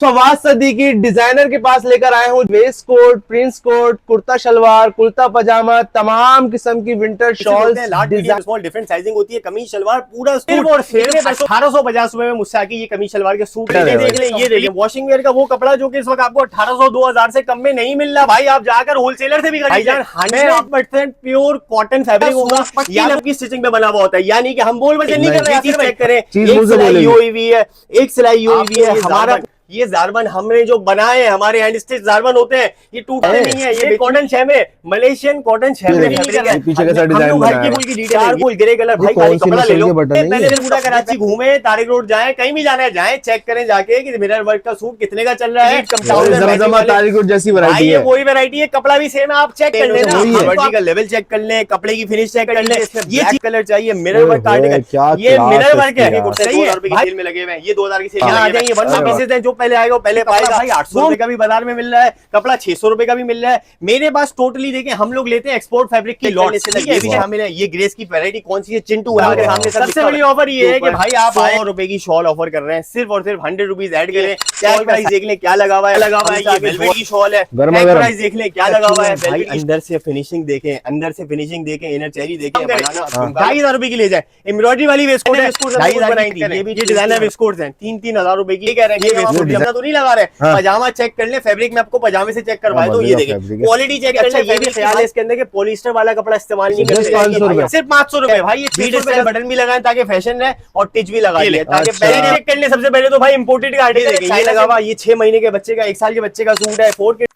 Fawad Siddiqui designer के पास लेकर आए हूँ waistcoat, prince coat, kurta salwar, kurta pajama, तमाम किस्म की winter shawls, small different sizing होती है। कमीज शलवार पूरा सिर्फ और सिर्फ 1850 रुपए में मुझसे आके ये कमीज शलवार के सूट देख लें। ये देखिए वॉशिंग वेयर का वो कपड़ा जो कि इस वक्त आपको 1800-2000 से कम में नहीं मिल रहा भाई। आप जाकर होलसेलर से भी खरीद 100% प्योर कॉटन फैब्रिक होगा, या आपकी स्टिचिंग में बना हुआ होता है। यानी कि हम बोल बजे नहीं कर रहे, चेक करें एक सिलाई हुई हुई है, एक सिलाई हुई है। हमारा ये जारबन हमने जो बनाए हैं, हमारे हैंड स्टिच जारबन होते हैं, ये टूटते नहीं है। ये कॉटन शैमे, मलेशियन कॉटन शैमे पीछे का डिजाइन फुल ग्रे कलर। भाई खाली कपड़ा ले लो, पहले दिन पूरा कराची घूमे, तारिक रोड जाए, कहीं भी जाना है जाए, चेक करें जाके कि मिरर वर्क का सूट कितने का चल रहा है। तारिक रोड जैसी वैरायटी है, वही वैरायटी है। कपड़ा भी सेम है, आप चेक कर लेना, वर्दी का लेवल चेक कर ले, कपड़े की फिनिश चेक कर ले। ये कलर चाहिए मिरर वर्क का आर्टिकल, ये मिरर वर्क है, 2000 रुपए की सेल में लगे हुए हैं। ये 2000 की सेल में आ जाएंगे। 1 पीसेस हैं, जो पहले आएगा वो पहले पाएगा। भाई 800 रुपए का भी बाजार में मिल रहा है कपड़ा, 600 रुपए का भी मिल रहा है मेरे पास। टोटली देखें, हम लोग लेते हैं एक्सपोर्ट फैब्रिक की लॉट शामिल है। ये ग्रेस की वैरायटी कौन सी है, चिंटू है हमारे सामने। सबसे बड़ी ऑफर ये है कि भाई आप 100 रुपए की शॉल ऑफर कर रहे हैं, सिर्फ और सिर्फ 100 रुपीज ऐड करें। टैग प्राइस देख लें क्या लगा हुआ है, ये वेलवेट की शॉल है। टैग प्राइस देख लें क्या लगा हुआ है। भाई अंदर से फिनिशिंग देखें, अंदर से फिनिशिंग देखें, इनर चेरी देखें। 2500 रुपए की ले जाए। एम्ब्रॉयडरी वाली वेस्ट कोट है, 2500 ये भी डिजाइनर वेस्ट कोट्स हैं, 3-3000 रुपए की कह रहे हैं। ये वेस्ट तो नहीं लगा रहे, पजामा चेक कर ले, फैब्रिक में आपको पजामे से चेक करवाए तो ये देखिए क्वालिटी चेक कर ले। ये भी ख्याल है इसके अंदर के पॉलिस्टर वाला कपड़ा इस्तेमाल नहीं करते। सिर्फ 500 रुपए भाई। ये बटन भी लगाए ताकि फैशन है, और टिच भी लगा ले ताकि पहले चेक कर ले। सबसे पहले तो भाई इंपोर्टेड का आर्टिकल ये लगा हुआ, ये 6 महीने के बच्चे का, 1 साल के बच्चे का सूट है। 4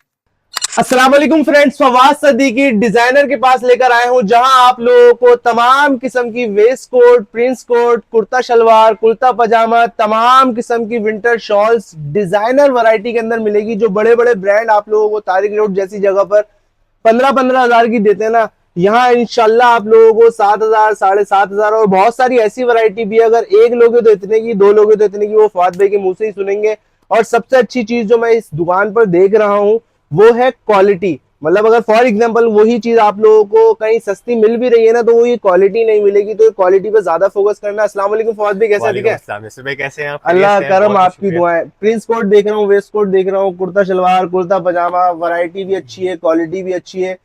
अस्सलाम वालेकुम फ्रेंड्स, फवाद सिद्दीकी डिजाइनर के पास लेकर आए हूं, जहां आप लोगों को तमाम किस्म की waistcoat, prince coat, kurta salwar, kurta pajama, तमाम किस्म की विंटर शॉल्स डिजाइनर वैरायटी के अंदर मिलेगी। जो बड़े बड़े ब्रांड आप लोगों को तारिक रोड जैसी जगह पर 15-15 हजार की देते हैं ना, यहाँ इंशाल्लाह आप लोगों को 7,000, 7,500 और बहुत सारी ऐसी वैरायटी भी है। अगर एक लोगे तो इतने की, 2 लोगे तो इतने की, वो फवाद भाई के मुंह से ही सुनेंगे। और सबसे अच्छी चीज जो मैं इस दुकान पर देख रहा हूँ वो है क्वालिटी। मतलब अगर फॉर एग्जांपल वही चीज आप लोगों को कहीं सस्ती मिल भी रही है ना, तो वो ये क्वालिटी नहीं मिलेगी, तो क्वालिटी पे ज्यादा फोकस करना। अस्सलाम वालेकुम फवाद भाई, कैसे है? कैसे हैं आप? अल्लाह करम, आपकी दुआएं। प्रिंस कोट देख रहा हूँ, वेस्ट कोट देख रहा हूँ, कुर्ता शलवार, कुर्ता पजामा, वैरायटी भी अच्छी है, क्वालिटी भी अच्छी है।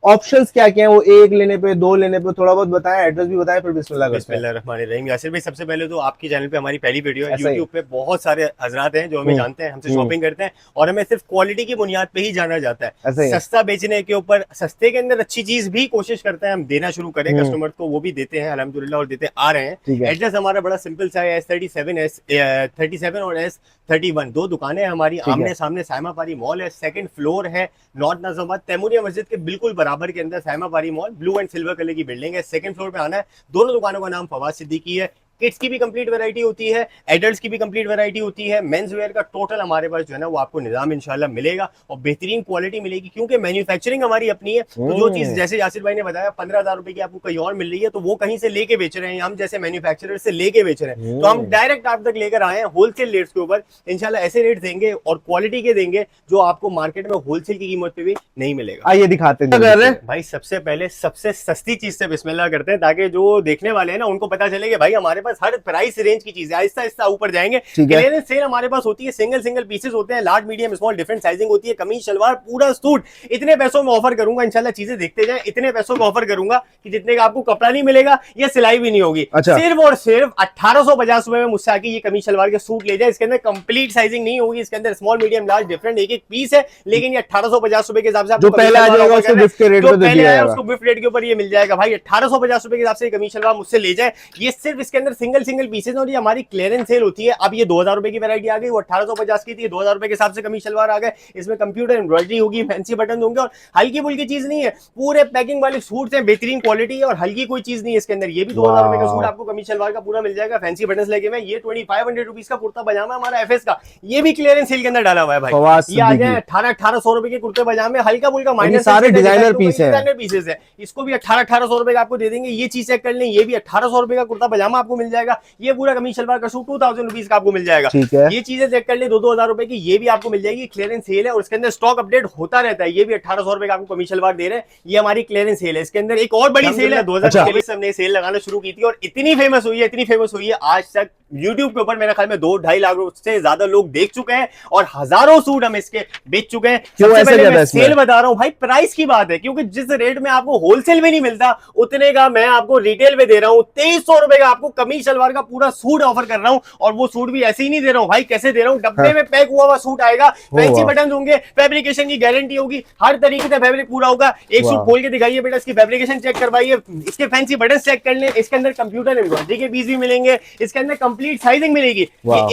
ऑप्शंस क्या क्या है वो, 1 लेने पे, 2 लेने पे, थोड़ा बहुत बताएं, एड्रेस भी बताएं, फिर बिस्मिल्लाहिर्रहमानिर्रहीम। यासिर भाई, सबसे पहले तो आपकी चैनल पे हमारी पहली वीडियो है। यूट्यूब पे बहुत सारे हजरात हैं जो हमें जानते हैं, हमसे शॉपिंग करते हैं, और हमें सिर्फ क्वालिटी की बुनियाद पे ही जाना जाता है। सस्ता बेचने के ऊपर, सस्ते के अंदर अच्छी चीज भी कोशिश करते हैं हम देना शुरू करें कस्टमर को, वो भी देते हैं अल्हम्दुलिल्लाह, और देते आ रहे हैं। एड्रेस हमारा बड़ा सिंपल सा है, S37 और S31 2 दुकानें हमारी आमने सामने। सायमापारी मॉल है, 2nd फ्लोर है, नॉर्थ नाजिमाबाद तैमूरिया मस्जिद के बिल्कुल बराबर के अंदर सायमापारी mall, blue and silver colour की बिल्डिंग है। 2nd फ्लोर पे आना है। दोनों दुकानों का नाम फवाद सिद्दीकी है। किड्स की भी कंप्लीट वैरायटी होती है, एडल्ट्स की भी कंप्लीट वैरायटी होती है। मेंस वेयर का टोटल हमारे पास जो है ना वो आपको निजाम इंशाल्लाह मिलेगा, और बेहतरीन क्वालिटी मिलेगी, क्योंकि मैन्युफैक्चरिंग हमारी अपनी है। तो जो चीज जैसे यासिर भाई ने बताया 15,000 रुपए की आपको कहीं और मिल रही है, तो वो कहीं से लेके बेच रहे हैं, हम जैसे मैन्युफैक्चरर से लेके बेच रहे हैं। तो हम डायरेक्ट आप तक लेकर आए हैं होलसेल रेट्स के ऊपर। इंशाल्लाह ऐसे रेट देंगे और क्वालिटी के देंगे जो आपको मार्केट में होलसेल की कीमत पे भी नहीं मिलेगा। आइए दिखाते हैं भाई। सबसे पहले सबसे सस्ती चीज से बिस्मिल्लाह करते हैं, ताकि जो देखने वाले हैं ना उनको पता चले कि भाई हमारे पास हर प्राइस रेंज की चीज है। आहिस्ता आहिस्ता ऊपर जाएंगे। क्लियरेंस सेल हमारे पास होती है, सिंगल पीसेस होते हैं, large medium small different sizing होती है। कमीज शलवार पूरा सूट इतने पैसों में ऑफर करूंगा, इंशाल्लाह चीजें देखते जाएं। इतने पैसों में ऑफर करूंगा कि जितने का आपको कपड़ा नहीं मिलेगा, ये सिलाई भी नहीं होगी। सिर्फ और सिर्फ 1850 रुपए में मुझसे आके ये कमीज शलवार के सूट ले जाए। इसके अंदर कंप्लीट साइजिंग नहीं होगी, इसके अंदर स्मॉल मीडियम लार्ज डिफरेंट एक पीस है, लेकिन ये 1850 रुपए के हिसाब से जो पहले आ जाएगा उसको गिफ्ट के रेट पे दे दिया जाएगा। उसको गिफ्ट रेट के ऊपर ये मिल जाएगा। भाई 1850 रुपए के हिसाब से कमीज शलवार मुझसे ले जाए। ये सिर्फ इसके अंदर सिंगल पीसेस, और ये हमारी क्लियरेंस सेल होती है। अब ये 2000 रुपए की वैरायटी आ गई, वो 1850 की थी, 2000 रुपए के हिसाब से कमीज शलवार आ गए। इसमें कंप्यूटर एम्ब्रॉयडरी होगी, फैंसी बटन होंगे, और हल्की फुल्की चीज नहीं है, पूरे पैकिंग वाले सूट्स हैं, बेहतरीन क्वालिटी है, और हल्की कोई चीज नहीं है इसके अंदर। ये भी 2000 रुपए का सूट आपको कमीज शलवार का पूरा मिल जाएगा, फैंसी बटन लगे हुए। ये 2500 रुपीज का कुर्ता पजामा हमारा FS का, ये भी क्लियरेंस सेल के अंदर डाला हुआ है भाई। ये आ गए 1800 रुपए के कुर्ते पजामे, हल्का फुल्का माइनस, सारे डिजाइनर पीस है, पीसेस है। इसको भी 1800 रुपए का आपको दे देंगे। ये चीज चेक कर लें, ये भी 1800 रुपए का कुर्ता पजामा आपको मिल जाएगा। ये पूरा कमीज शलवार का सूट 2000 रुपीज का आपको मिल जाएगा। ये चीजें चेक कर ले, 2-2 हजार रुपए की ये भी आपको मिल जाएगी। क्लियरेंस सेल है और इसके अंदर स्टॉक अपडेट होता रहता है। ये भी 1800 रुपए का आपको कमीज शलवार दे रहे हैं। ये हमारी क्लियरेंस सेल है। इसके अंदर एक और बड़ी सेल है, 2023 से हमने सेल लगाना शुरू की थी और इतनी फेमस हुई है आज तक YouTube के ऊपर मेरे ख्याल में 2-2.5 लाख से ज्यादा लोग देख चुके हैं और हजारों सूट हम इसके बेच चुके हैं। सबसे पहले मैं सेल बता रहा हूं भाई, प्राइस की बात है, क्योंकि जिस रेट में आपको होलसेल में नहीं मिलता उतने का मैं आपको रिटेल में दे रहा हूं। 2300 रुपए का आपको कमीज शलवार का पूरा सूट ऑफर कर रहा हूं। और वो सूट भी ऐसे ही नहीं दे रहा हूं भाई, कैसे दे रहा हूं, डब्बे में पैक हुआ हुआ सूट आएगा, फैंसी बटन होंगे, फैब्रिकेशन की गारंटी होगी, हर तरीके से फैब्रिक पूरा होगा। एक सूट खोल के दिखाइए बेटा, इसकी फैब्रिकेशन चेक करवाइए, इसके फैंसी बटन चेक कर लें। इसके अंदर कंप्यूटर एम्ब्रॉयडरी के पीस भी मिलेंगे, इसके अंदर कंप्लीट साइजिंग मिलेगी।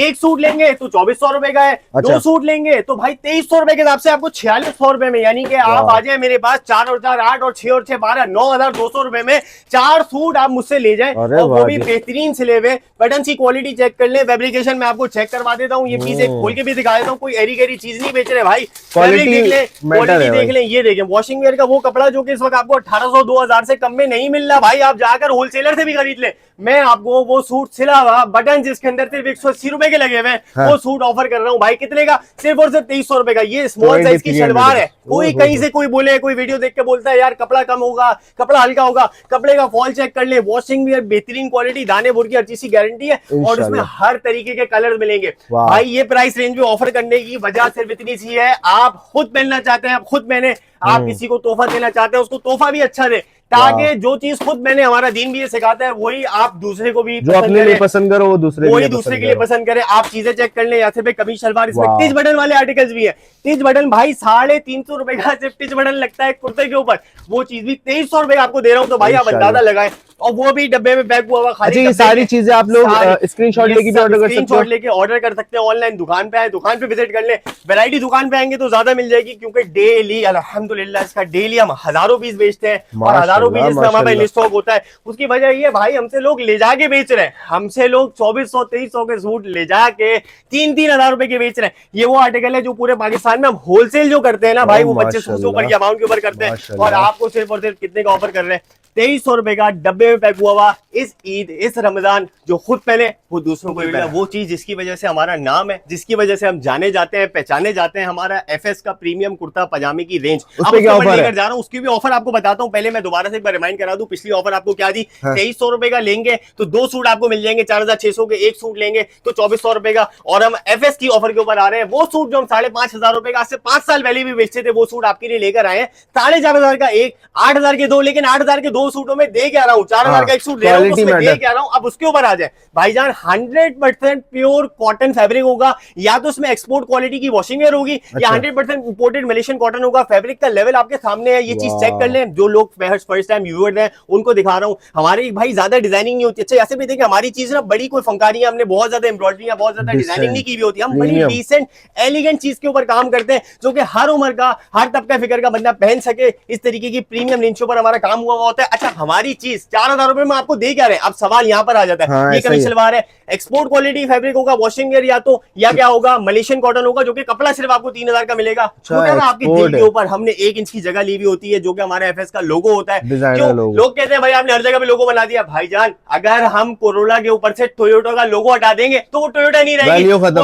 एक सूट लेंगे तो 2400 रुपए का है, 2 सूट लेंगे तो भाई 2300 रुपए के हिसाब से आपको 4600 रुपए में, यानी कि आप आ जाए मेरे पास 4 और 4 8 और 6 और 6 12 9200 रुपए में 4 सूट आप मुझसे ले जाएं और वो भी बेहतरीन सिले हुए। बटन की क्वालिटी चेक कर ले, फैब्रिकेशन में आपको चेक करवा देता हूँ। ये पीस एक खोल के भी दिखा देता हूँ, कोई एरी गैरी चीज नहीं बेच रहे भाई, क्वालिटी देख ले, क्वालिटी देख ले। ये देखें वॉशिंग वेयर का वो कपड़ा जो कि इस वक्त आपको 1800-2000 से कम में नहीं मिल रहा भाई, आप जाकर होलसेलर से भी खरीद ले। मैं आपको वो सूट सिला हुआ बटन जिसके अंदर सिर्फ 180 रुपए के लगे हुए हैं, वो सूट ऑफर कर रहा हूँ भाई। कितने का? सिर्फ और सिर्फ 2300 रुपए का। ये स्मॉल साइज की शलवार है। कोई कहीं से कोई बोले, कोई वीडियो देख के बोलता है यार कपड़ा कम होगा, कपड़ा हल्का होगा, कपड़े का फॉल चेक कर ले, वॉशिंग वेयर बेहतरीन क्वालिटी, दाने भुर की हर चीज की गारंटी है और उसमें हर तरीके के कलर मिलेंगे भाई। ये प्राइस रेंज में ऑफर करने की वजह सिर्फ इतनी सी है, आप खुद पहनना चाहते हैं, आप खुद पहने, आप किसी को तोहफा देना चाहते हैं, उसको तोहफा भी अच्छा दे, ताकि जो चीज खुद मैंने, हमारा दीन भी ये सिखाता है, वही आप दूसरे को भी जो अपने लिए पसंद करो वो दूसरे के लिए पसंद करे। आप चीजें चेक कर लें, या फिर कमीज शलवार, इसमें टिच बटन वाले आर्टिकल्स भी है। टिच बटन भाई 350 रुपए का सिर्फ टिच बटन लगता है कुर्ते के ऊपर, वो चीज भी 2300 रुपए आपको दे रहा हूँ। तो भाई आप अंदाजा लगाएं, और वो भी डब्बे में पैक हुआ हुआ। खाली ये सारी चीजें आप लोग स्क्रीनशॉट लेके भी ऑर्डर कर सकते हैं। स्क्रीनशॉट लेके ऑर्डर कर सकते हैं। ऑनलाइन दुकान पे आए, दुकान पे विजिट कर ले। वैरायटी दुकान पे आएंगे तो ज्यादा मिल जाएगी, क्योंकि डेली अल्हम्दुलिल्लाह इसका डेली हम हजारों पीस बेचते हैं और हजारों पीस इसमें हमारे स्टॉक होता है। उसकी वजह ये भाई, हमसे लोग ले जाके बेच रहे हैं, हमसे लोग 2400-2300 के सूट ले जाके 3-3 हजार रुपए के बेच रहे हैं। ये वो आर्टिकल है जो पूरे पाकिस्तान में हम होलसेल जो करते हैं ना भाई, वो 2500 के ऊपर की अमाउंट के ऊपर करते हैं, और आपको सिर्फ और सिर्फ कितने का ऑफर कर रहे हैं? 2300 रुपए का डब्बे में पैक हुआ हुआ। इस ईद, इस रमजान, जो खुद पहले वो दूसरों को मिला, वो चीज जिसकी वजह से हमारा नाम है, जिसकी वजह से हम जाने जाते हैं, पहचाने जाते हैं, हमारा एफएस का प्रीमियम कुर्ता पजामे की रेंज। अब क्या ऑफर लेकर जा रहा हूँ, उसकी भी ऑफर आपको बताता हूँ। पहले मैं दोबारा से एक बार रिमाइंड करा दूं, पिछली ऑफर आपको क्या दी? 2300 रुपए का लेंगे तो 2 सूट आपको मिल जाएंगे 4600 के, 1 सूट लेंगे तो 2400 रुपए का। और हम एफएस की ऑफर के ऊपर आ रहे हैं, वो सूट जो हम 5500 रुपए का आज से 5 साल पहले भी बेचते थे, वो सूट आपके लिए लेकर आए हैं 4500 का एक, 8000 के 2, लेकिन 8000 के 2 सूटों में दे रहा हूं, 4000 का एक सूट ले रहा हूं, उसमें दे क्या रहा हूं। अब उसके ऊपर आ जाए भाईजान, 100% प्योर कॉटन फैब्रिक होगा, या तो उसमें एक्सपोर्ट क्वालिटी की वॉशिंग वेयर होगी, या 100% इंपोर्टेड मलेशियन कॉटन होगा। फैब्रिक का लेवल आपके सामने है, ये चीज चेक कर लें। जो लोग फर्स्ट टाइम व्यूअर्स हैं उनको दिखा रहा हूं। हमारी भाई ज्यादा डिजाइनिंग नहीं होती। अच्छा ऐसे भी देखिए, हमारी चीज ना बड़ी कोई फंकारी है, हमने बहुत ज्यादा एम्ब्रॉयडरी या बहुत ज्यादा डिजाइनिंग नहीं की हुई होती। हम बड़ी डिसेंट एलिगेंट चीज के ऊपर काम करते हैं, जो कि हर उम्र का, हर तबका फिगर का बंदा पहन सके। इस तरीके की प्रीमियम रेंज पर हमारा काम हुआ होता है। अच्छा हमारी चीज 4000 रुपए में आपको दे क्या रहे हैं? अब सवाल यहाँ पर आ जाता है। ये कमीज सलवार है, एक्सपोर्ट क्वालिटी फैब्रिक होगा, वॉशिंग वेयर या क्या होगा, मलेशियन कॉटन होगा, जो कि कपड़ा सिर्फ आपको 3000 का मिलेगा। आपके दिल के ऊपर हमने 1 इंच की जगह ली हुई होती है, जो कि हमारा एफएस का लोगो होता है। क्यों लोग कहते हैं भाई आपने हर जगह पे लोगो बना दिया? भाईजान अगर हम कोरोला के ऊपर से टोयोटा का लोगो हटा देंगे तो वो टोयोटा नहीं रहेगी,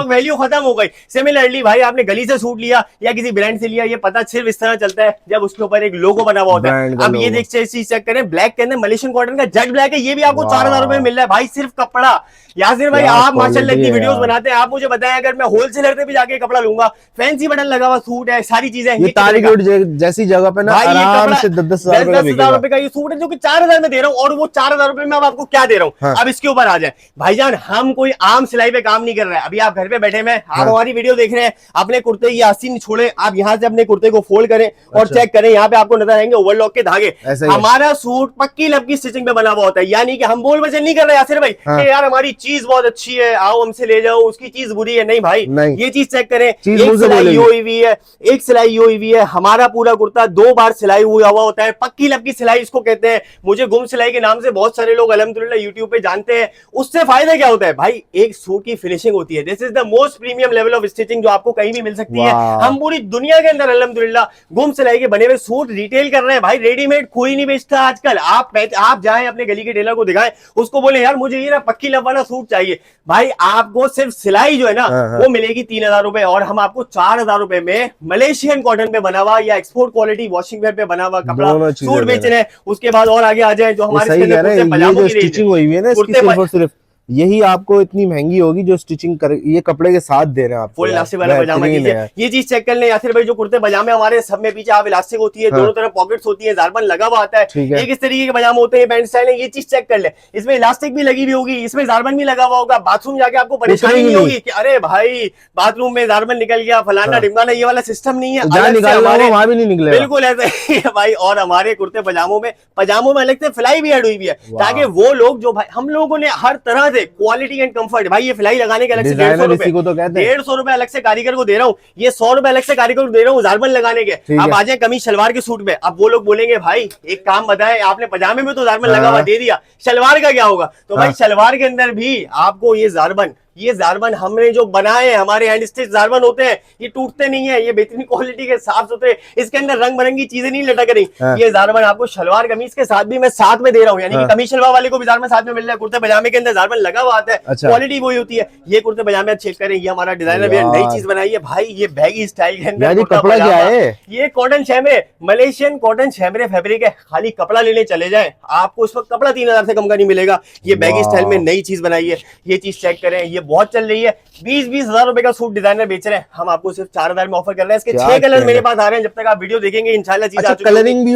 वैल्यू खत्म हो गई। सिमिलरली भाई आपने गली से सूट लिया या किसी ब्रांड से लिया, ये पता सिर्फ इस तरह चलता है जब उसके ऊपर एक लोगो बना हुआ होता है। अब ये देख चेक करें, ब्लैक के अंदर मलेशियन कॉटन का जेट ब्लैक है, ये भी आपको 4000 रुपए में मिल रहा है भाई, सिर्फ कपड़ा। यासिर भाई आप माशाल्लाह की वीडियोस बनाते हैं, आप मुझे बताएं, अगर मैं होलसेलर से भी जाके कपड़ा लूंगा, फैंसी बटन लगा हुआ सूट है, सारी चीजें, ये तारिक रोड जैसी जगह पे ना आराम से 10,000 रुपए का ये सूट है, जो कि 4000 में दे रहा हूँ, और वो 4000 रुपए में अब आपको क्या दे रहा हूँ। अब इसके ऊपर आ जाए भाईजान, हम कोई आम सिलाई पे काम नहीं कर रहे हैं। अभी आप घर पे बैठे हैं, आप हमारी वीडियो देख रहे हैं, अपने कुर्ते की आस्तीन छोड़े, आप यहाँ से अपने कुर्ते को फोल्ड करें और चेक करें, यहाँ पे आपको नजर आएंगे ओवरलॉक के धागे। हमारा सूट पक्की लपकी स्टिचिंग में बना हुआ होता है, यानी कि हम बोल वजन नहीं कर रहे यासिर भाई कि यार हमारी चीज बहुत अच्छी है, आओ हमसे ले जाओ, उसकी चीज बुरी है। नहीं भाई, ये चीज चेक करें, एक सिलाई हुई हुई है, एक सिलाई हुई है। हमारा पूरा कुर्ता 2 बार सिलाई हुआ होता है, पक्की लपकी सिलाई इसको कहते हैं। मुझे गुम सिलाई के नाम से बहुत सारे लोग अल्हम्दुलिल्लाह यूट्यूब पे जानते हैं। उससे फायदा क्या होता है भाई? एक सूट की फिनिशिंग होती है। This is the most premium level of stitching जो आपको कहीं भी मिल सकती है। हम पूरी दुनिया के अंदर अल्हम्दुलिल्लाह गुम सिलाई के बने हुए सूट रिटेल कर रहे हैं भाई। रेडीमेड कोई नहीं बेचता आज आजकल। आप जाएं अपने गली के टेलर को दिखाएं, उसको बोले यार मुझे ये ना पक्की लब वाला सूट चाहिए, भाई आपको सिर्फ सिलाई जो है ना वो मिलेगी 3,000 रुपए, और हम आपको 4,000 रुपए में मलेशियन कॉटन पे बना हुआ या एक्सपोर्ट क्वालिटी वॉशिंग वेयर पे बना हुआ कपड़ा सूट बेच रहे हैं। उसके बाद और आगे आ जाए जो हमारे पजामों की स्टिचिंग हुई है ना, इसकी सिर्फ यही आपको इतनी महंगी होगी जो स्टिचिंग कर, ये कपड़े के साथ दे रहे हैं आपको। फुल इलास्टिक वाला पजामा कीजिए, ये चीज चेक कर लें यासिर भाई। जो कुर्ते पजामे हमारे सब में पीछे आप इलास्टिक होती है, दोनों तरफ पॉकेट्स होती है, जारबन लगा हुआ आता है, ये किस तरीके के पजामा होते हैं, बैंड स्टाइल है, ये चीज चेक कर ले। इसमें इलास्टिक भी लगी हुई होगी, इसमें जारबन भी लगा हुआ होगा, बाथरूम जाके आपको परेशानी नहीं होगी कि अरे भाई बाथरूम में जारबन निकल गया फलाना ढिमकाना, ये वाला सिस्टम नहीं है, वहां भी नहीं निकले, बिल्कुल ऐसा ही है भाई। और हमारे कुर्ते पजामों में अलग से फिलाई भी ऐड हुई है, ताकि वो लोग जो भाई हम लोगों ने हर तरह से क्वालिटी एंड कंफर्ट, भाई ये फिलाई लगाने के अलग से 150 रुपए अलग से कारीगर को दे रहा हूँ, ये 100 रुपए अलग से कारीगर को दे रहा हूँ जारबन लगाने के। अब आ जाए कमीज शलवार के सूट में, अब वो लोग बोलेंगे भाई एक काम बताएं, आपने पजामे में तो जारबन लगा हुआ दे दिया, शलवार का क्या होगा? तो भाई शलवार के अंदर भी आपको ये जारबन हमने जो बनाए हैं, हमारे हैंड स्टिच जारबन होते हैं, ये टूटते नहीं है, ये बेहतरीन क्वालिटी के साफ सुथरे, इसके अंदर रंग बिरंगी चीजें नहीं लटक रही। ये जारबन आपको शलवार कमीज के साथ भी मैं साथ में दे रहा हूँ, यानी कि कमीज शलवार वाले को भी जारबन साथ में मिल रहा है, कुर्ते पजामे के अंदर जारबन लगा हुआ आता है, क्वालिटी वही होती है। ये कुर्ते पजामे चेक करें, ये हमारा डिजाइनर वेयर नई चीज बनाई है भाई, ये बैगी स्टाइल के अंदर कपड़ा क्या है, ये कॉटन शैमरे, मलेशियन कॉटन शैमरे फैब्रिक है। खाली कपड़ा लेने चले जाए आपको उस वक्त कपड़ा 3,000 से कम का नहीं मिलेगा। ये बैगी स्टाइल में नई चीज बनाई है, ये चीज चेक करें, ये बहुत चल रही है। 20-20 हजार रुपए का सूट डिजाइनर बेच रहे हैं, हम आपको सिर्फ 4,000 में ऑफर कर रहे हैं। इसके 6 कलर मेरे पास आ रहे हैं, जब तक आप वीडियो देखेंगे इंशाल्लाह चीज आ चुकी है। कलरिंग भी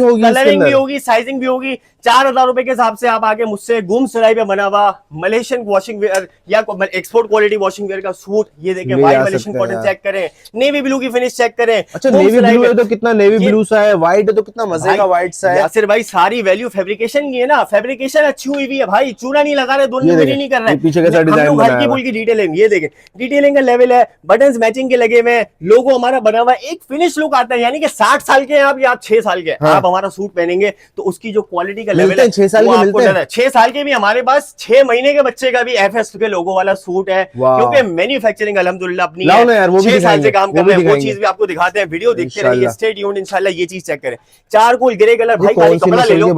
होगी, साइजिंग भी होगी। 4,000 रुपए के हिसाब से आप आगे मुझसे गुम सिलाई पे बना हुआ मलेशियन वॉशिंग वेयर या एक्सपोर्ट क्वालिटी वॉशिंग वेयर का सूट, ये देखें व्हाइट मलेशियन कॉटन चेक करें, नेवी ब्लू की फिनिश चेक करें। अच्छा नेवी ब्लू है तो कितना नेवी ब्लू सा है, व्हाइट है तो कितना मजे का व्हाइट सा है। यासिर भाई सारी वैल्यू फैब्रिकेशन की है ना, फैब्रिकेशन अच्छी हुई भी है भाई, चूना नहीं लगा रहे, दोनों में नहीं कर रहे हैं। पीछे कैसा डिजाइन बनाया है, हल्की फुल्की डिटेलिंग, ये देखें डिटेलिंग का लेवल है, बटन्स मैचिंग के लगे हुए, लोगो हमारा बना हुआ, एक फिनिश लुक आता है। यानी कि 60 साल के आप या आप 6 साल के आप हमारा सूट पहनेंगे तो उसकी जो क्वालिटी का लेवल है 6 साल के मिलते हैं। 6 साल के भी हमारे पास, 6 महीने के बच्चे का भी FS के लोगो वाला सूट है, क्योंकि मैन्युफैक्चरिंग अल्हम्दुलिल्लाह अपनी है, 6 साल से काम कर रहे हैं, वो चीज भी आपको दिखाते हैं, वीडियो देखते रहिए, स्टे ट्यून्ड इंशाल्लाह। ये चीज चेक करें, चारकोल ग्रे कलर भाई, खाली कपड़ा ले लो,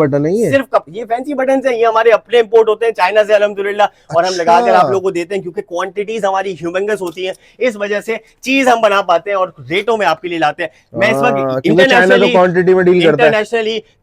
सिर्फ ये फैंसी बटन है, ये हमारे अपने इंपोर्ट होते हैं चाइना से अल्हम्दुलिल्लाह, और हम लगाकर आप लोगों को देते हैं, क्योंकि क्वांटिटीज हमारी ह्यूमंगस होती है, इस वजह से चीज हम बना पाते हैं और रेटों में आपके लिए लाते हैं। मैं इस वक्त इंटरनेशनली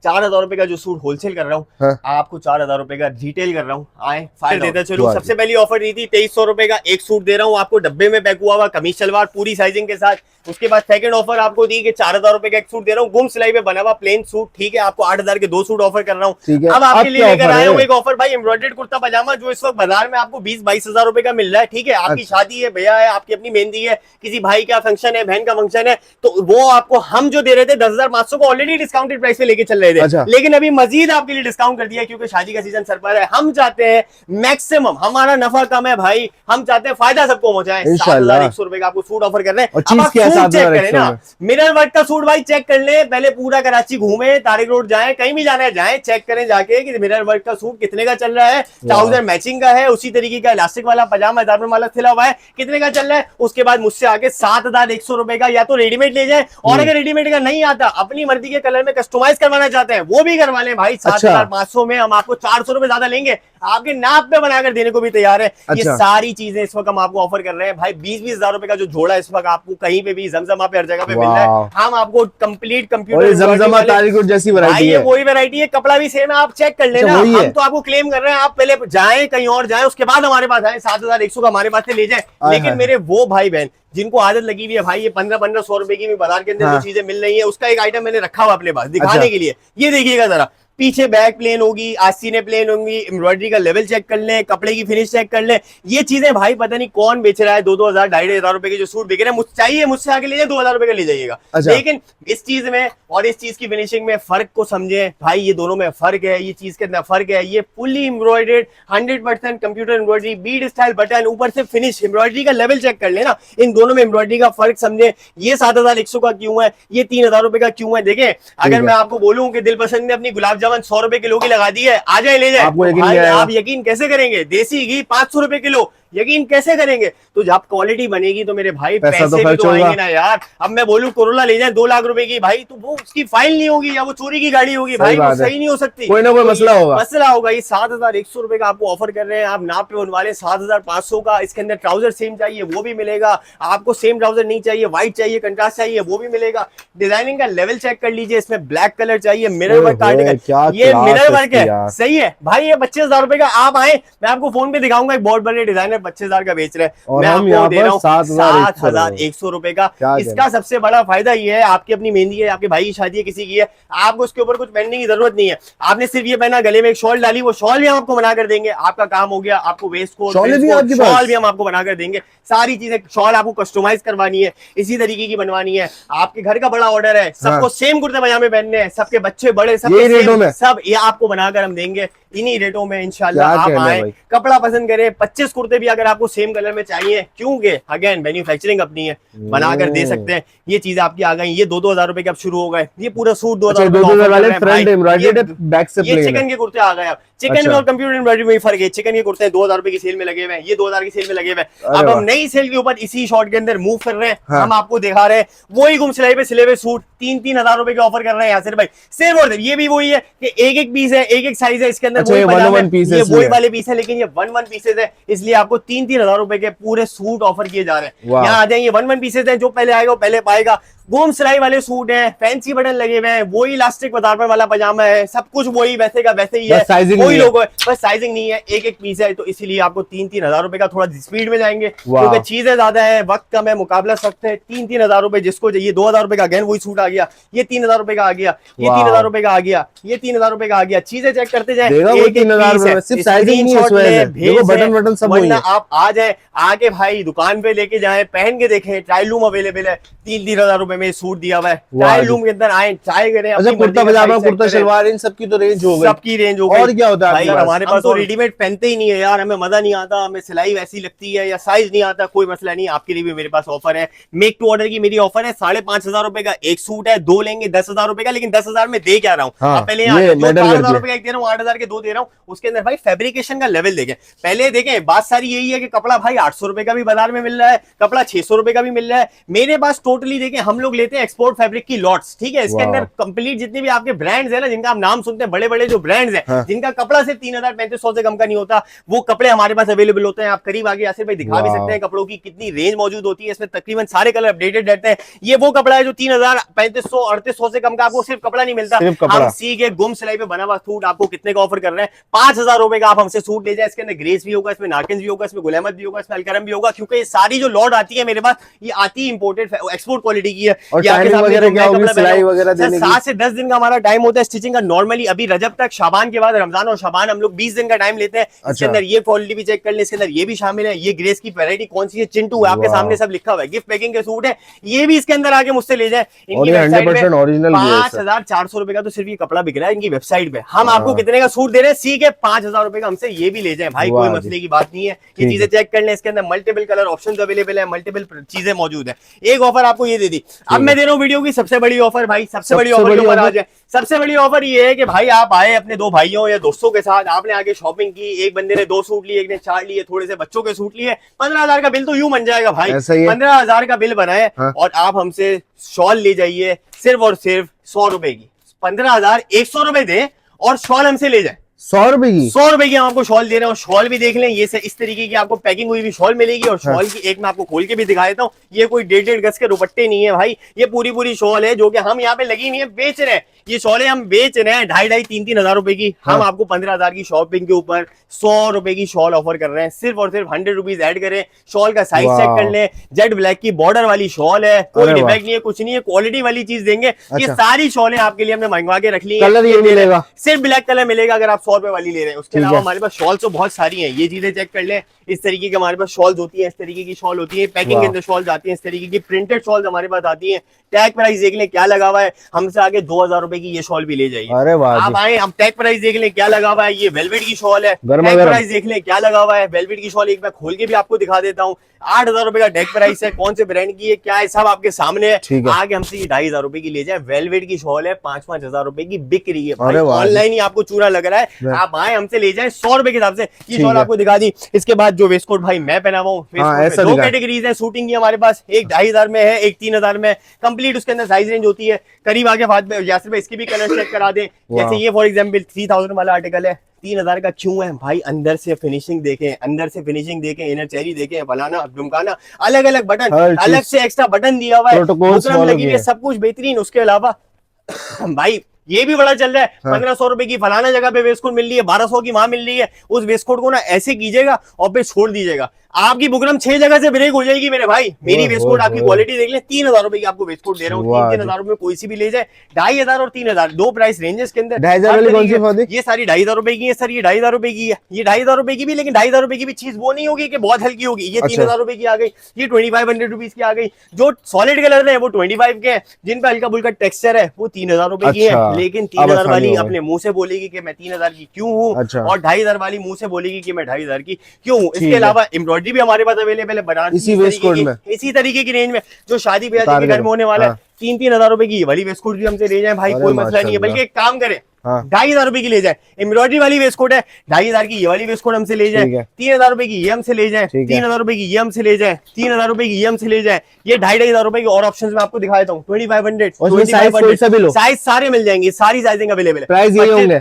4,000 रुपए का जो सूट होलसेल कर रहा हूँ, आपको 4,000 रुपए का रिटेल कर रहा हूँ, आए फायदा देता चलो। सबसे पहली ऑफर दी थी 2,300 रुपए का एक सूट दे रहा हूँ आपको, डब्बे में पैक हुआ हुआ, कमीज सलवार पूरी साइजिंग के साथ। उसके बाद सेकंड ऑफर आपको दी कि 4,000 रुपए का एक सूट दे रहा हूँ, गुम सिलाई पे बना हुआ प्लेन सूट, ठीक है, आपको 8,000 के 2 सूट ऑफर कर रहा हूँ। अब आपके लिए लेकर आया हूँ एक ऑफर भाई, एम्ब्रॉयडर्ड कुर्ता पजामा, जो इस वक्त बाजार में आपको 20-22 हजार रुपए का मिल रहा है, ठीक है। आपकी शादी है, भैया है, आपकी अपनी मेहंदी है, किसी भाई का फंक्शन है, बहन का फंक्शन है, तो वो आपको हम जो दे रहे थे 10,500 को ऑलरेडी डिस्काउंटेड प्राइस पे लेके चल रहे थे, लेकिन अभी मजीद आपके लिए डिस्काउंट कर दिया, क्योंकि शादी का सीजन सर पर है। हम चाहते हैं मैक्सिमम, हमारा नफा कम है भाई, हम चाहते हैं फायदा सबको पहुंचाएं। 7,100 रुपए का आपको सूट ऑफर कर रहे हैं। अब आप सूट चेक करें ना, मिरर वर्क का सूट भाई चेक कर ले, पहले पूरा कराची घूमे, तारिक रोड जाए, कहीं भी जाना है जाए, चेक करें जाके कि मिरर वर्क का सूट कितने का चल रहा है, ट्राउजर मैचिंग का है, उसी तरीके का इलास्टिक वाला पजामा जारबन वाला सिला हुआ है, कितने का चल रहा है। उसके बाद मुझसे आगे 7,100 रुपए का या तो रेडीमेड ले जाए, और अगर रेडीमेड का नहीं आता, अपनी मर्जी के कलर में कस्टमाइज करवाना चाहते हैं, वो भी करवा लें भाई। 7,500 में हम आपको 400 रुपए ज्यादा लेंगे, आपके नाप पे बनाकर देने को भी तैयार है। ये सारी चीजें इस वक्त हम आपको ऑफर कर रहे हैं भाई। 20-20 हजार रुपए का जो जोड़ा इस वक्त आपको कहीं पे भी जमजमा पे हर जगह पे मिल रहा है, हम आपको कंप्लीट कंप्यूटर जमजमा तारिक जैसी वैरायटी है, वही वैरायटी है, कपड़ा भी सेम है, आप चेक कर लेना। हम तो आपको क्लेम कर रहे हैं, आप पहले जाएं कहीं और जाएं, उसके बाद हमारे पास आए, 7,100 का हमारे पास से ले जाए। लेकिन मेरे वो भाई बहन जिनको आदत लगी हुई है भाई, ये 1500 रुपए की भी बाजार के अंदर जो चीजें मिल रही है, उसका एक आइटम मैंने रखा हुआ अपने पास दिखाने के लिए। ये देखिएगा जरा, पीछे बैक प्लेन होगी, आस्तीनें प्लेन होंगी, एम्ब्रॉयडरी का लेवल चेक कर लें, कपड़े की फिनिश चेक कर लें। ये चीजें भाई पता नहीं कौन बेच रहा है, 2-2 हजार 2,500 रुपए के जो सूट बिक रहे हैं, चाहिए मुझसे आके लीजिए, 2,000 रुपए का ले जाइएगा। लेकिन इस चीज में और इस चीज की फिनिशिंग में फर्क को समझे भाई, ये दोनों में फर्क है, ये चीज के अंदर फर्क है। ये fully embroidered 100% computer embroidery, Beed style button, ऊपर से फिनिश, एम्ब्रॉयडरी का लेवल चेक कर लेना, इन दोनों में एम्ब्रॉयडरी का फर्क समझे। ये 7,100 का क्यों है, ये 3,000 रुपए का क्यों है। देखें, अगर मैं आपको बोलूं कि दिल पसंद ने अपनी गुलाब जामुन 100 रुपए किलो की लगा दी है, आ जाए ले जाए, आप यकीन कैसे करेंगे। देसी घी 500 रुपए किलो, यकीन कैसे करेंगे? तो जब क्वालिटी बनेगी तो मेरे भाई पैसे तो भी तो आएंगे ना यार। अब मैं बोलूं कोरोला ले जाए 2 लाख रुपए की, भाई तो वो उसकी फाइल नहीं होगी या वो चोरी की गाड़ी होगी भाई, वो सही नहीं हो सकती, कोई ना कोई मसला होगा। ये 7,100 रुपए का आपको ऑफर कर रहे हैं, आप नाप पे बनवा लें 7,500 का। इसके अंदर ट्राउजर सेम चाहिए वो भी मिलेगा आपको, सेम ट्राउजर नहीं चाहिए, व्हाइट चाहिए, कंट्रास्ट चाहिए वो भी मिलेगा। डिजाइनिंग का लेवल चेक कर लीजिए, इसमें ब्लैक कलर चाहिए, मिरर वर्क आर्टिकल, ये मिरर वर्क है, सही है भाई। ये 25,000 रुपए का आप आए, मैं आपको फोन पे दिखाऊंगा, एक बहुत बड़े डिजाइनर 25,000 का बेच रहे हैं, मैं आपको दे रहा हूँ 7,100 रुपए का। इसका सबसे बड़ा फायदा ये है, आपकी अपनी मेहंदी है, आपके भाई की शादी है, किसी की है, आपको उसके ऊपर कुछ पहनने की जरूरत नहीं है, आपने सिर्फ ये पहना, गले में एक शॉल डाली, वो शॉल भी हम आपको बना कर देंगे, आपका काम हो गया। आपको वेस्ट कोट शॉल भी हम आपको बना कर देंगे, सारी चीजें। शॉल आपको कस्टमाइज करवानी है, इसी तरीके की बनवानी है, आपके घर का बड़ा ऑर्डर है, सबको सेम कुर्ते पजामे पहनने हैं, सबके बच्चे बड़े सब ये आपको बनाकर हम देंगे इन्हीं रेटों में इंशाल्लाह। आप आए, कपड़ा पसंद करें, 25 कुर्ते भी अगर आपको सेम कलर में चाहिए, क्योंकि अगेन मैन्युफैक्चरिंग अपनी है, बनाकर दे सकते हैं। ये चीज आपकी आ गई, ये 2-2 हजार रुपए के अब शुरू हो गए, ये पूरा सूट 2,000 ये चिकन के कुर्ते आ गए। अब चिकन में और कंप्यूटर एम्ब्रॉयडरी में फर्क है, चिकन के कुर्ते 2,000 रुपए की सेल में लगे हुए हैं, ये 2,000 की सेल में लगे हुए हैं। अब हम नई सेल के ऊपर इसी शॉर्ट के अंदर मूव कर रहे हैं, हम आपको दिखा रहे हैं वही गुम सिलाई पे सिले हुए सूट 3-3 हजार रुपए के ऑफर कर रहे हैं यासिर भाई, सिर्फ और सिर्फ। ये भी वही है कि एक पीस है, एक साइज है, इसके अंदर वही वाले पीस है, लेकिन ये 1 पीसेज है, इसलिए आपको 3-3 हजार रुपए के पूरे सूट ऑफर किए जा रहे हैं। यहाँ आ जाएंगे 1 पीसेज है, जो पहले आएगा वो पहले पाएगा। गोम सिलाई वाले सूट हैं, फैंसी बटन लगे हुए हैं, वही इलास्टिक पदार्पण वाला पजामा है, सब कुछ वही वैसे का वैसे ही है, वही लोगो है, बस साइजिंग नहीं है, एक पीस है, तो इसीलिए आपको 3-3 हजार रुपए का थोड़ा स्पीड में जाएंगे, क्योंकि चीजें ज्यादा है, वक्त कम है, मुकाबला सख्त है। 3-3 हजार रुपए जिसको चाहिए, 2,000 रुपए का अगेन वही सूट आ गया, ये 3,000 रुपए का आ गया, ये 3,000 रुपए का आ गया, ये 3,000 रुपए का आ गया। चीजें चेक करते जाए, आप आ जाए, आके भाई दुकान पे लेके जाए, पहन के देखें, ट्रायल रूम अवेलेबल है, 3-3 हजार रुपए में सूट दिया हुआ है। ट्रायल रूम के अंदर आए, ट्राई करें। अच्छा, कुर्ता पजामा, कुर्ता शलवार, इन सबकी तो रेंज हो गई, सबकी रेंज हो गई। और क्या होता है हमारे पास तो रेडीमेड पहनते ही नहीं है यार, हमें मजा नहीं आता, हमें सिलाई वैसी लगती है या साइज नहीं आता, कोई मसला नहीं। आपके लिए भी मेरे पास ऑफर है, मेक टू ऑर्डर की मेरी ऑफर है। 5,500 रुपए का एक सूट है, 2 लेंगे 10,000 रुपए का, लेकिन 10,000 में दे क्या रहा हूँ, पहले 4,000 रुपए का एक दे रहा हूँ, 8,000 के 2 दे रहा हूँ। उसके अंदर भाई फैब्रिकेशन का लेवल देखें, पहले देखें। बात सारी यही है कि कपड़ा भाई 800 रुपए का भी बाजार में मिल रहा है, कपड़ा 600 रुपए का भी मिल रहा है। मेरे पास टोटली देखें, हम लोग लेते हैं एक्सपोर्ट फैब्रिक की लॉट्स, ठीक है। इसके अंदर कंप्लीट जितने भी आपके ब्रांड्स है ना, जिनका आप नाम सुनते हैं, बड़े बड़े जो ब्रांड्स हैं, जिनका कपड़ा सिर्फ 3,000-3,500 से कम का नहीं होता, वो कपड़े हमारे पास अवेलेबल होते हैं। आप करीब आगे यासिर भाई दिखा भी सकते हैं कपड़ों की कितनी रेंज मौजूद होती है, इसमें तकरीबन सारे कलर अपडेटेड रहते हैं। ये वो कपड़ा है जो 3,000-3,500-3,800 से कम का आपको सिर्फ कपड़ा नहीं मिलता। हम सी के गुम सिलाई पे बना हुआ सूट आपको कितने का ऑफर कर रहे हैं, 5,000 रुपए का आप हमसे सूट ले जाए। इसके अंदर ग्रेस भी होगा, इसमें नार्किन्स भी होगा, इसमें गुल अहमद भी होगा, इसमें अलकरम भी होगा, क्योंकि ये सारी जो लॉट आती है मेरे पास, ये आती इंपोर्टेड एक्सपोर्ट क्वालिटी की है। 7 से 10 दिन का हमारा टाइम होता है स्टिचिंग का नॉर्मली। अभी रजब तक, शाबान के बाद रमजान और शाबान, हम लोग 20 दिन का टाइम लेते हैं। इसके अंदर ये क्वालिटी भी चेक कर ले, इसके अंदर ये भी शामिल है। ये ग्रेस की वैरायटी कौन सी है, चिंटू है, आपके सामने सब लिखा हुआ है, गिफ्ट पैकिंग के सूट है, ये भी इसके अंदर आके मुझसे ले जाए। इनकी वेबसाइट पे 5,400 रुपए का तो सिर्फ ये कपड़ा बिक रहा है इनकी वेबसाइट पे। हम आपको कितने का सूट दे रहे हैं, सी के 5,000 रुपए का, हमसे ये भी ले जाए भाई, कोई मसले की बात नहीं है। ये चीजें चेक कर लें, इसके अंदर मल्टीपल कलर ऑप्शंस अवेलेबल है, मल्टीपल चीजें मौजूद है। एक ऑफर आपको ये दे दी, अब मैं दे रहा हूँ वीडियो की सबसे बड़ी ऑफर भाई, सबसे बड़ी ऑफर के ऊपर आ जाए। सबसे बड़ी ऑफर ये है कि भाई आप आए अपने 2 भाइयों या दोस्तों के साथ, आपने आगे शॉपिंग की, एक बंदे ने 2 सूट लिए, एक ने 4 लिए, थोड़े से बच्चों के सूट लिए, 15,000 का बिल तो यूं बन जाएगा भाई। 15,000 का बिल बनाए और आप हमसे शॉल ले जाइए सिर्फ और सिर्फ 100 रुपए की। 15,100 रुपए दे और शॉल हमसे ले जाए 100 रुपए की। 100 रुपए की हम आपको शॉल दे रहे हैं। शॉल भी देख लें, ये से इस तरीके की आपको पैकिंग हुई भी शॉल मिलेगी। और शॉल की एक मैं आपको खोल के भी दिखा देता हूँ, ये कोई 1.5 गज के दुपट्टे नहीं है भाई, ये पूरी शॉल है जो कि हम यहाँ पे लगी नहीं है, बेच रहे हैं। ये शॉलें हम बेच रहे हैं 2,500-3,000 हजार रुपए की। हम आपको 15,000 की शॉपिंग के ऊपर 100 रुपए की शॉल ऑफर कर रहे हैं। सिर्फ और सिर्फ 100 रुपीज ऐड करें, शॉल का साइज चेक कर लें, जेड ब्लैक की बॉर्डर वाली शॉल है, कोई डिफेक्ट नहीं है, कुछ नहीं है, क्वालिटी वाली चीज देंगे। ये सारी शॉलें आपके लिए हमने मंगवा के रख ली है। कलर ये मिलेगा, सिर्फ ब्लैक कलर मिलेगा अगर आप 100 रुपए वाली ले रहे हैं। उसके अलावा हमारे पास शॉल तो बहुत सारी हैं, ये चीजें चेक कर लें। इस तरीके की हमारे पास शॉल्स होती है, इस तरीके की शॉल होती है, पैकिंग के अंदर शॉल्स आती है, इस तरीके की प्रिंटेड शॉल्स हमारे पास आती है। टैग प्राइस देख लें क्या लगा हुआ है, हमसे आगे 2,000 रुपए की ये शॉल भी ले जाइए। अरे वाह, आप आए, हम टैग प्राइस देख लें क्या लगा हुआ है, ये वेलवेट की शॉल है, टैग प्राइस देख लें क्या लगा हुआ है। वेलवेट की शॉल एक बार खोल के भी आपको दिखा देता हूँ, 8,000 रुपए का टैग प्राइस है, कौन से ब्रांड की है क्या है सब आपके सामने है। आगे हमसे ये 2,500 रुपए की ले जाए, वेलवेट की शॉल है, 5-5 हजार रुपए की बिक रही है। ऑनलाइन ही आपको चूरा लग रहा है, आप आए हमसे ले जाए 100 रुपए के हिसाब से। ये शॉल आपको दिखा दी। इसके बाद जो वेस्ट कोट भाई मैं पहना हुआ हूँ, दो कैटेगरीज है शूटिंग की हमारे पास, एक 2500 में है, एक 3000 में। कंप्लीट उसके अंदर साइज रेंज होती है। करीब आगे बात यासिर भाई इसकी भी कलर चेक करा दें। जैसे ये फॉर एग्जाम्पल 3000 वाला आर्टिकल है, 3000 का क्यों है भाई? अंदर से फिनिशिंग देखें, अंदर से फिनिशिंग देखें, इनर चेरी देखें, फलाना ढुमकाना, अलग अलग बटन, अलग से एक्स्ट्रा बटन दिया हुआ है, बुकरम लगी हुई है, सब कुछ बेहतरीन। उसके अलावा भाई ये भी बड़ा चल रहा है, 1500 रुपए की फलाना जगह पे वेस्ट कोट मिल रही है, 1200 की वहां मिल रही है। उस वेस्ट कोट को ना ऐसे कीजिएगा और पे छोड़ दीजिएगा, आपकी बुकरम 6 जगह से ब्रेक हो जाएगी मेरे भाई। मेरी वेस्ट कोट आपकी क्वालिटी देख ले, 3000 रुपए की आपको वेस्ट कोट दे रहा हूँ। 3000 रुपए कोई सी भी ले जाए, 2500 और 3000 दो प्राइस रेंजेस के अंदर। 2500 ये सारी 2500 रुपए की है सर, ये 2500 रुपए की है, ये 2500 रुपए की भी, लेकिन 2500 रुपए की भी चीज वो नहीं होगी कि बहुत हल्की होगी। ये 3000 रुपए की आ गई, ये 2500 रुपीज की आ गई। जो सॉलिड कलर है वो 25 के हैं, जिन पे हल्का फुल्का टेक्सचर है वो 3000 रुपए की है। लेकिन 3000 वाली अपने मुंह से बोलेगी कि मैं 3000 की क्यों हूँ, और 2500 वाली मुंह से बोलेगी कि मैं 2500 की क्यों हूँ। इसके अलावा एम्ब्रॉयडरी भी हमारे पास अवेलेबल है बनारसी इसी तरीके की रेंज में, जो शादी ब्याह के घर में होने वाला है। 3-3 हजार रुपए की वाली वेस्ट कोट भी हमसे ले जाए भाई, कोई मसला नहीं है। बल्कि एक काम करें, 2500 रुपए की ले जाए, एम्ब्रॉयडरी वाली वेस्ट कोट है 2500 की, ये वाली वेस्ट कोट हमसे ले जाए। 3000 रुपए की ये हमसे ले जाए, 3000 रुपए की ये हमसे ले जाए, 3000 रुपए की ये हमसे ले जाए। ये 2500 रुपए की और ऑप्शन में आपको दिखा देता हूँ। 2500 साइज सारे मिल जाएंगे, सारी साइजिंग अवेलेबल है।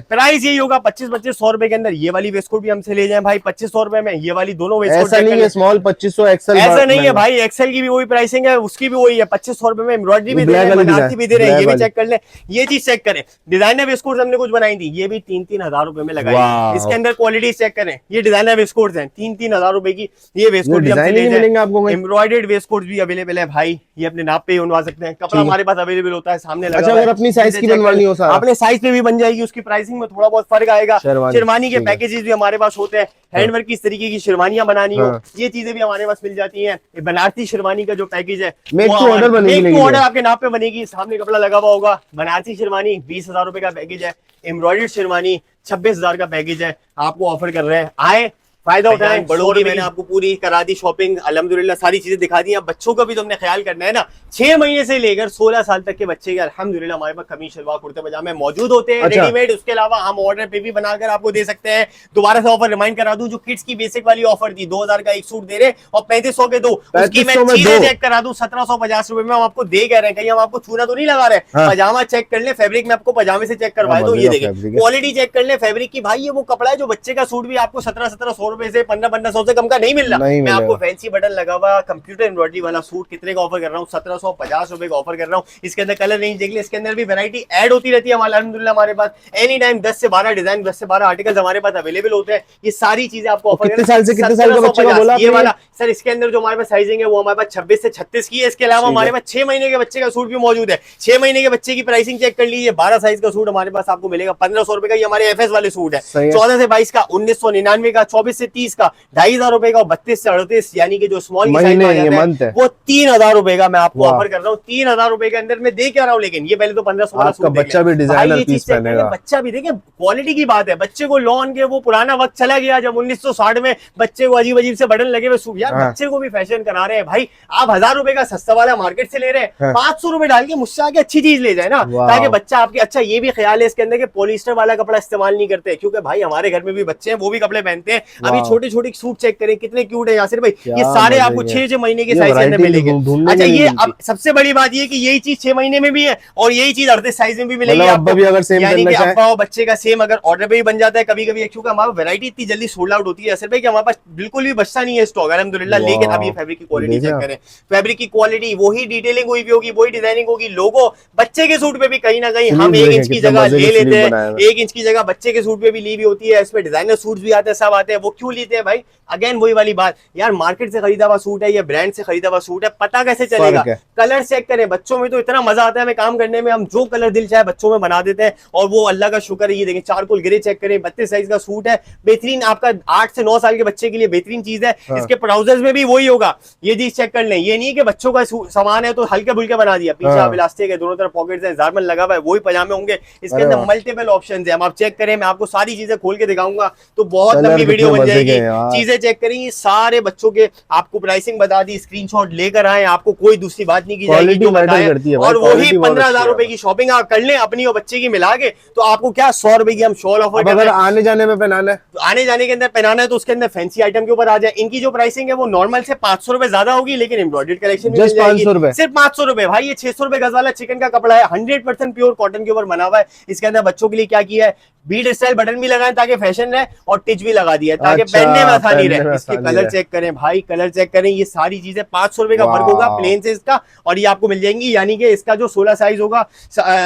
प्राइस यही होगा 2500 रुपए के अंदर। ये वाली वेस्ट कोट भी हमसे ले जाए भाई 2500 रुपए में। ये वाली दोनों वेस्ट कोट नहीं है स्मॉल 2500 एक्सेल, ऐसा नहीं है भाई। एक्सेल की भी वही प्राइसिंग है, उसकी भी वही है 2500 रुपए में। एम्ब्रॉयडरी भी दे रहे हैं, बनारसी भी दे रहे हैं, ये भी चेक कर ले। ये चीज चेक करें, डिजाइनर वेस्ट कोट हमने कुछ बनाई थी, ये भी 3-3 हजार रुपए में लगाई। इसके अंदर क्वालिटी चेक करें, ये डिजाइनर वेस्ट कोट्स हैं 3-3 हजार रुपए की। ये waistcoat embroidered waistcoats भी अवेलेबल है भाई, ये अपने नाप पे बनवा सकते हैं। कपड़ा हमारे पास अवेलेबल होता है सामने लगा। अच्छा, अगर अपनी साइज की बनवानी हो अपने साइज पे भी बन जाएगी, उसकी प्राइसिंग में थोड़ा बहुत फर्क आएगा। शेरवानी के पैकेजेस भी हमारे पास होते हैं, हैंडवर्क की इस तरीके की शेरवानियां बनानी हो, ये चीजें भी हमारे पास मिल जाती हैं। बनारसी शेरवानी का जो पैकेज है मेक टू ऑर्डर आपके नाप पे बनेगी, सामने कपड़ा लगा हुआ होगा। बनारसी शेरवानी 20,000 रुपए का पैकेज है, एम्ब्रॉयडर्ड शेरवानी 26,000 का पैकेज है, आपको ऑफर कर रहे हैं। आए फायदा उठाएं। बड़ों की मैंने आपको पूरी करा दी शॉपिंग, अल्हम्दुलिल्लाह सारी चीजें दिखा दी। अब बच्चों का भी तो हमने ख्याल करना है ना। 6 महीने से लेकर 16 साल तक के बच्चे के अल्हम्दुलिल्लाह हमारे पास कमीज शलवार कुर्ते पजामे मौजूद होते हैं रेडीमेड। उसके अलावा हम ऑर्डर पे भी बनाकर आपको दे सकते हैं। दोबारा से ऑफर रिमाइंड करा दूं, जो किड्स की बेसिक वाली ऑफर थी 2000 का एक सूट दे रहे और 3500 के दो, उसकी मैं चीजें चेक करा दूं 1750 रुपए में हम आपको दे कह रहे हैं। कहीं हम आपको चूना तो नहीं लगा रहे। पजामा चेक कर ले, फैब्रिक में आपको पजामे से चेक करवाए दो, ये देखिए क्वालिटी चेक कर ले फैब्रिक की। भाई ये वो कपड़ा है जो बच्चे का सूट भी आपको 1700 रुपए से 1500 से कम का नहीं मिल रहा। मैं आपको फैंसी बटन लगा हुआ कंप्यूटर एम्ब्रॉयडरी वाला सूट कितने का ऑफर कर रहा हूँ? 1750 रुपए का ऑफर कर रहा हूँ। इसके अंदर कलर रेंज देख ले, इसके अंदर भी वैरायटी ऐड होती रहती है अल्हम्दुलिल्लाह हमारे पास। एनी टाइम 10 से 12 डिजाइन, 10 से 12 आर्टिकल्स हमारे पास अवेलेबल होते हैं। ये सारी चीजें आपको ऑफर कितने साल से कितने साल का बच्चा का बोला ये वाला सर? इसके अंदर जो हमारे पास साइजिंग है वो हमारे पास 26 से 36 की है। इसके अलावा हमारे पास 6 महीने के बच्चे का सूट भी मौजूद है। 6 महीने के बच्चे की प्राइसिंग चेक कर लीजिए। 12 साइज का सूट हमारे पास आपको मिलेगा 1500 रुपए का। ये हमारे एफएस वाले सूट है। 14 से 22 का 1999 का, 24 से 30 का 2500 रुपए का, 32 से 38 यानी कि जो स्मॉल की साइज है वो 3000 रुपए का मैं आपको ऑफर कर रहा हूँ। 3000 रुपए के अंदर मैं दे क्या रहा हूँ। लेकिन ये पहले तो 1500 का बच्चा भी डिजाइनर पीस पहनेगा। बच्चा भी देखिए क्वालिटी की बात है। बच्चे को लॉन के वो पुराना वक्त चला गया जब 1960 में बच्चे को अजीब अजीब से बटन लगे हुए सूट। यार बच्चे को भी फैशन करा रहे हैं भाई। आप 1000 रुपए का सस्ता वाला मार्केट से ले रहे हैं, 500 रुपए डाल के मुझसे आगे अच्छी चीज ले जाए ना, ताकि बच्चा आपके। अच्छा ये भी ख्याल है इसके अंदर कि पॉलिस्टर वाला कपड़ा इस्तेमाल नहीं करते, क्योंकि भाई हमारे घर में भी बच्चे हैं वो भी कपड़े पहनते हैं। अभी छोटे छोटे सूट चेक करें कितने क्यूट है यासिर भाई। ये सारे आपको 6 महीने के साइज के अंदर मिलेंगे। अच्छा ये अब सबसे बड़ी बात ये कि यही चीज 6 महीने में भी है और यही चीज 38 साइज में भी मिलेगी आपको। यानी कि अब्बा और बच्चे का सेम अगर ऑर्डर पे भी बन जाता है कभी कभी, क्योंकि हमारी वैरायटी इतनी जल्दी सोल्ड आउट होती है यासिर भाई कि हमारे पास बिल्कुल भी बचता नहीं है स्टॉक अल्हम्दुलिल्लाह। लेकिन अब ये फैब्रिक की क्वालिटी चेक करें, फैब्रिक की क्वालिटी वही डिटेलिंग हुई भी होगी, वही डिजाइनिंग होगी। लोगो बच्चे के सूट पे भी कहीं ना कहीं हम 1 इंच की जगह ले लेते हैं, 1 इंच की जगह बच्चे के सूट पे भी ली भी होती है। इसमें डिजाइनर सूट भी आते हैं, सब आते हैं। वो क्यों लेते हैं भाई? अगेन वही वाली बात यार, मार्केट से खरीदा हुआ सूट है या ब्रांड से खरीदा हुआ सूट है, पता कैसे चलेगा? कलर चेक करें। बच्चों में तो इतना मजा आता है हमें काम करने में, हम जो कलर दिल चाहे बच्चों में बना देते हैं और वो अल्लाह का शुक्र है। ये देखें चारकोल ग्रे चेक करें, 32 साइज का सूट है, बेहतरीन। आपका 8 से 9 साल के बच्चे के लिए बेहतरीन चीज है। इसके ट्राउजर्स में भी वही होगा, ये चीज चेक कर लें। ये नहीं कि बच्चों का सामान है तो हल्के फुल्के बना दिया, पीछे आप इलास्टिक है, दोनों तरफ पॉकेट्स है, जारमन लगा हुआ है, वही पजामे होंगे। इसके अंदर मल्टीपल ऑप्शंस है, हम आप चेक करें, मैं आपको सारी चीजें खोल के दिखाऊंगा तो बहुत लंबी वीडियो बन जाएगी। चीजें चेक करें, ये सारे बच्चों के आपको प्राइसिंग बता दी, स्क्रीनशॉट लेकर आए, आपको कोई दूसरी बात नहीं की जाएगी जो बताएं। और वही 15,000 रुपए की शॉपिंग आप कर लें अपनी और बच्चे की मिला के, तो आपको क्या 100 रुपए की हम शॉल ऑफर कर रहे हैं। आने जाने में पहनाना है, आने जाने के अंदर पहनाना है तो उसके अंदर फैंसी आइटम के ऊपर आ जाए। इनकी जो प्राइसिंग है वो नॉर्मल से 500 रुपए ज्यादा होगी, लेकिन एम्ब्रॉयडर्ड कलेक्शन में मिल जाएगी सिर्फ 500 रुपए। भाई ये 600 रुपए गज वाला चिकन का कपड़ा है, 100% प्योर कॉटन के ऊपर बना हुआ है। इसके अंदर बच्चों के लिए क्या किया है, बीड स्टाइल बटन भी लगाए ताकि फैशन रहे, और टिच भी लगा दिया ताकि पहनने में आसानी रहे। इसके कलर चेक करें भाई, कलर चेक करें, ये सारी चीजें 500 रुपए का फर्क होगा प्लेन से इसका, और ये आपको मिल जाएंगी। यानी कि इसका जो 16 साइज होगा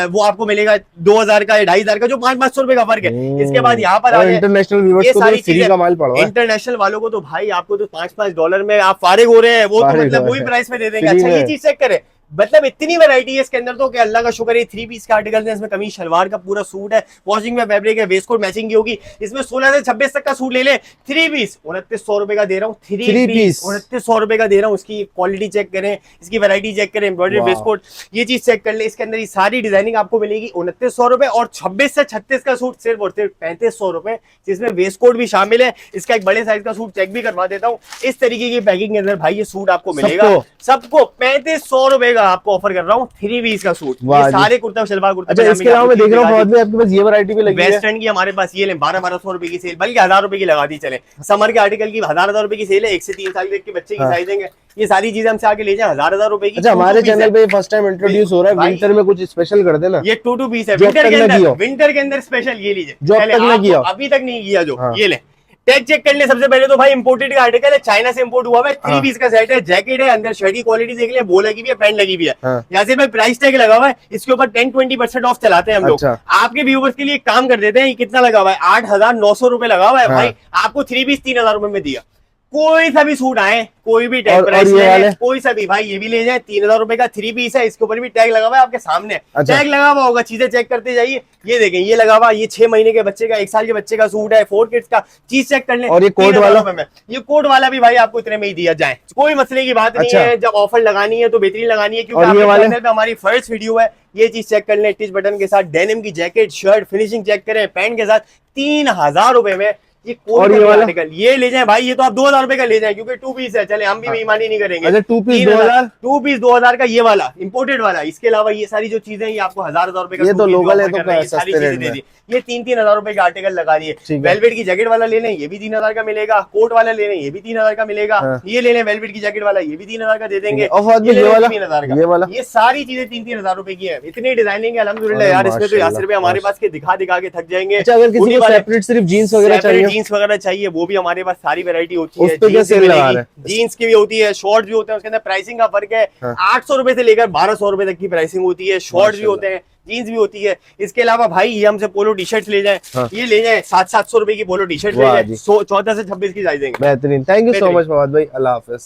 वो आपको मिलेगा 2000 का या 2500 का, जो 500 रुपए का फर्क है। इसके बाद यहाँ पर इंटरनेशनल इंटरनेशनल वालों को तो भाई आपको तो $5 में आप फारिग हो रहे हैं, वो तो मतलब वही प्राइस में दे देंगे। अच्छा ये चीज चेक करें, मतलब इतनी वैरायटी है इसके अंदर तो कि अल्लाह का शुक्र है। 3 पीस के आर्टिकल है, इसमें कमीज शलवार का पूरा सूट है, वॉशिंग में फैब्रिक है, वेस्ट कोट मैचिंग की होगी। इसमें 16 से 26 तक का सूट ले ले, 3 पीस 2900 रुपए का दे रहा हूँ। 3 पीस 2900 रुपए का दे रहा हूँ। इसकी क्वालिटी चेक करें, इसकी वैरायटी चेक करें, एम्ब्रॉयडरी वेस्ट कोट, ये चीज चेक कर ले। इसके अंदर ये सारी डिजाइनिंग आपको मिलेगी 2900 रुपए, और 26 से 36 का सूट सिर्फ और सिर्फ 3500 रुपए, जिसमें वेस्ट कोट भी शामिल है। इसका एक बड़े साइज का सूट चेक भी करवा देता हूँ। इस तरीके की पैकिंग के अंदर भाई ये सूट आपको मिलेगा सबको 3500 रुपए का आपको ऑफर कर रहा हूँ। 3 पीस का सूट, ये सारे कुर्ता शलवार कुर्ता। अच्छा, इसके अलावा मैं देख रहा हूँ आपके पास ये वैरायटी भी लगी है। वेस्टर्न की हमारे पास ये 1200 रुपए की सेल, बल्कि 1000 रुपए की लगा दी चले। समर के आर्टिकल की 1000 रुपए की सेल है, 1 से 3 साल के बच्चे की साइज देंगे। ये सारी चीजें हमसे आगे ले जाए 1000 रुपए की। अच्छा, हमारे चैनल पे फर्स्ट टाइम इंट्रोड्यूस हो रहा है, विंटर में कुछ स्पेशल कर देना। ये 2 पीस है विंटर के अंदर स्पेशल, ये लीजिए जो अभी तक नहीं किया, जो ये ले टैग चेक कर ले। सबसे पहले तो भाई इंपोर्टेड का आर्टिकल है, चाइना से इंपोर्ट हुआ है। 3 पीस का सेट है, जैकेट है, अंदर शर्ट की क्वालिटी देख ले, बो लगी हुई है, पैंट लगी हुई है। यहाँ से भाई प्राइस टैग लगा हुआ है, इसके ऊपर 10-20% ऑफ चलाते हैं हम लोग। आपके व्यूवर्स के लिए एक काम कर देते हैं, ये कितना लगा हुआ है, 8,900 रुपए लगा हुआ है भाई। आपको 3 पीस 3000 रुपए में दिया। कोई सा भी सूट आए, कोई भी टैग प्राइस ले, कोई सा भी भाई, ये भी ले जाए 3000 रुपए का 3 पीस है, इसके ऊपर भी टैग लगा हुआ है आपके सामने। टैग लगा हुआ होगा, चीजें चेक करते जाइए। ये देखें, ये लगा हुआ, ये 6 महीने के बच्चे का, 1 साल के बच्चे का सूट है, 4 किड्स का, चीज चेक कर ले। और ये कोट वाला में, ये कोट वाला भी भाई आपको इतने में ही दिया जाए, कोई मसले की बात नहीं है। जब ऑफर लगानी है तो बेहतरीन लगानी है, क्योंकि चैनल पे हमारी फर्स्ट वीडियो है। ये चीज चेक कर ले, टिच बटन के साथ डेनिम की जैकेट, शर्ट, फिनिशिंग चेक करें, पैंट के साथ 3000 रुपए में ये कोट वाला आर्टिकल ये ले जाए भाई। ये तो आप 2000 रुपए का ले जाए, क्योंकि 2 पीस है। चले हम भी बेईमानी नहीं करेंगे। अच्छा, 2 पीस 2000 का ये वाला इंपोर्टेड वाला। इसके अलावा ये सारी जो चीजें ये आपको 1000 रुपए का, ये तो लोकल है, तो सारी चीजें दे दी। ये 3-3000 रुपए के आर्टिकल लगा दिए। वेलवेट की जैकेट वाला ले लें, ये भी 3000 का मिलेगा। कोट वाला ले लें, ये भी 3000 का मिलेगा। ये ले लें वेलवेट की जैकेट वाला, ये भी 3000 का दे देंगे। 3000 का। ये सारी चीजें 3-3000 रुपए की है। इतनी डिजाइनिंग है अल्हम्दुलिल्लाह यार, इसमें तो यासिर भाई हमारे पास के दिखा के थक जाएंगे। अगर किसी को सेपरेट सिर्फ जीन्स वगैरह चाहिए, वो भी हमारे पास सारी वैरायटी होती है। जीन्स की भी होती है, शॉर्ट्स भी होते हैं। उसके अंदर प्राइसिंग का फर्क है। 800 रुपए से लेकर 1200 रुपए तक की प्राइसिंग होती है। शॉर्ट्स भी होते हैं, जीन्स भी होती है। इसके अलावा भाई ये हमसे पोलो टी शर्ट ले जाए, ये ले जाए 700-700 रुपए की पोलो टी शर्ट ले जाए, 14 से 26 की साइज देंगे। बेहतरीन, thank you so much Fawad भाई, अल्लाह हाफिज।